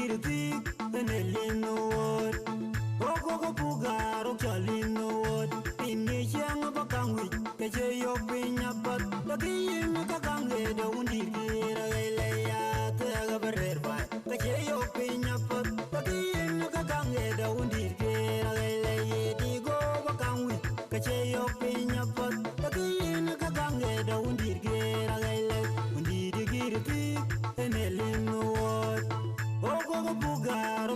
girti enelin word Ogo bugaro chalin word Inni chang bakangwi Keche yo pinya pat Lagi imi kakange da undi gira Gaileya Tega berer bai Keche yo pinya pat Lagi imi kakange da undi gira Gaileya Digo bakangwi Keche yo pinya pat Lagi imi kakange da undi gira Gaileya Undi girti enelin word Ogo bugaro